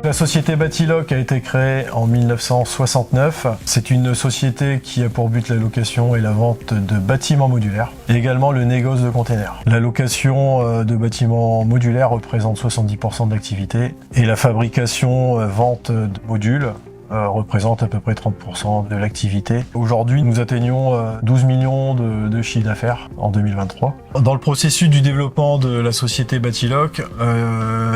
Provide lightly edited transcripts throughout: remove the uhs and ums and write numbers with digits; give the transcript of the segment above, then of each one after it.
La société Batiloc a été créée en 1969. C'est une société qui a pour but la location et la vente de bâtiments modulaires et également le négoce de containers. La location de bâtiments modulaires représente 70% de l'activité et la fabrication, vente de modules représente à peu près 30% de l'activité. Aujourd'hui, nous atteignons 12 millions de chiffre d'affaires en 2023. Dans le processus du développement de la société Batiloc,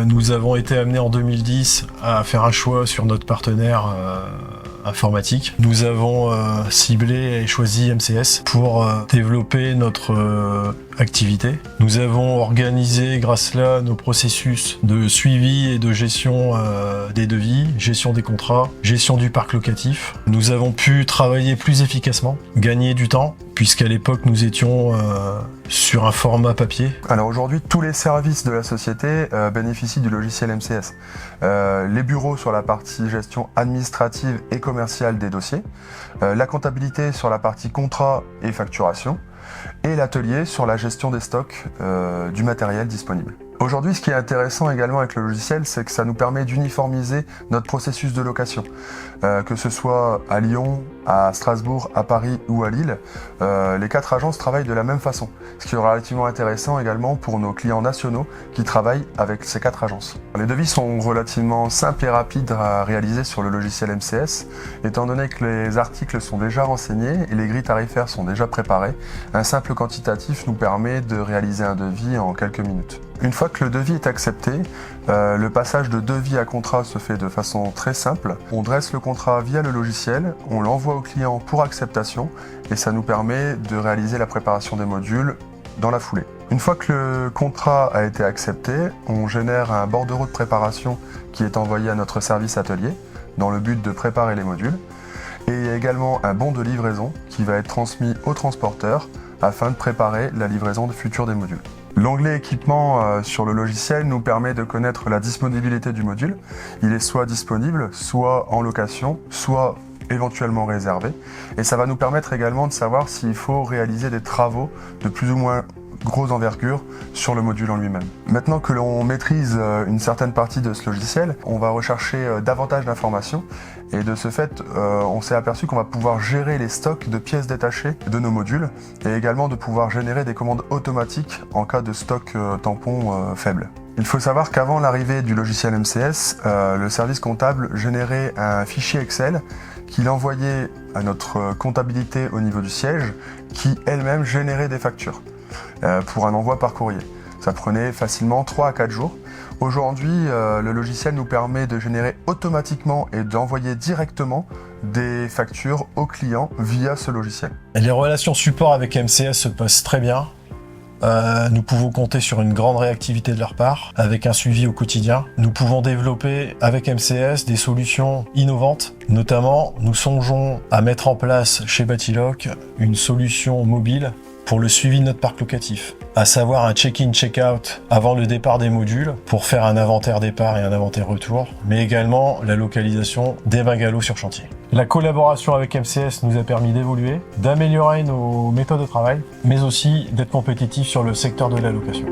nous avons été amenés en 2010 à faire un choix sur notre partenaire informatique. Nous avons ciblé et choisi MCS pour développer notre activité. Nous avons organisé grâce à nos processus de suivi et de gestion des devis, gestion des contrats, gestion du parc locatif. Nous avons pu travailler plus efficacement, gagner du temps, puisqu'à l'époque nous étions sur un format papier. Alors aujourd'hui, tous les services de la société bénéficient du logiciel MCS. Les bureaux sur la partie gestion administrative et commerciale des dossiers, la comptabilité sur la partie contrat et facturation, et l'atelier sur la gestion des stocks du matériel disponible. Aujourd'hui, ce qui est intéressant également avec le logiciel, c'est que ça nous permet d'uniformiser notre processus de location. Que ce soit à Lyon, à Strasbourg, à Paris ou à Lille, les 4 agences travaillent de la même façon. Ce qui est relativement intéressant également pour nos clients nationaux qui travaillent avec ces 4 agences. Les devis sont relativement simples et rapides à réaliser sur le logiciel MCS, étant donné que les articles sont déjà renseignés et les grilles tarifaires sont déjà préparées. Un simple quantitatif nous permet de réaliser un devis en quelques minutes. Une fois que le devis est accepté, le passage de devis à contrat se fait de façon très simple. On dresse le contrat via le logiciel, on l'envoie au client pour acceptation et ça nous permet de réaliser la préparation des modules dans la foulée. Une fois que le contrat a été accepté, on génère un bordereau de préparation qui est envoyé à notre service atelier dans le but de préparer les modules. Et il y a également un bon de livraison qui va être transmis au transporteur afin de préparer la livraison future des modules. L'onglet équipement sur le logiciel nous permet de connaître la disponibilité du module. Il est soit disponible, soit en location, soit éventuellement réservé. Et ça va nous permettre également de savoir s'il faut réaliser des travaux de plus ou moins grosse envergure sur le module en lui-même. Maintenant que l'on maîtrise une certaine partie de ce logiciel, on va rechercher davantage d'informations et de ce fait, on s'est aperçu qu'on va pouvoir gérer les stocks de pièces détachées de nos modules et également de pouvoir générer des commandes automatiques en cas de stock tampon faible. Il faut savoir qu'avant l'arrivée du logiciel MCS, le service comptable générait un fichier Excel qu'il envoyait à notre comptabilité au niveau du siège qui elle-même générait des factures pour un envoi par courrier. Ça prenait facilement 3 à 4 jours. Aujourd'hui, le logiciel nous permet de générer automatiquement et d'envoyer directement des factures aux clients via ce logiciel. Les relations support avec MCS se passent très bien. Nous pouvons compter sur une grande réactivité de leur part, avec un suivi au quotidien. Nous pouvons développer avec MCS des solutions innovantes. Notamment, nous songeons à mettre en place chez Batiloc une solution mobile pour le suivi de notre parc locatif, à savoir un check-in, check-out avant le départ des modules pour faire un inventaire départ et un inventaire retour, mais également la localisation des bungalows sur chantier. La collaboration avec MCS nous a permis d'évoluer, d'améliorer nos méthodes de travail, mais aussi d'être compétitifs sur le secteur de la location.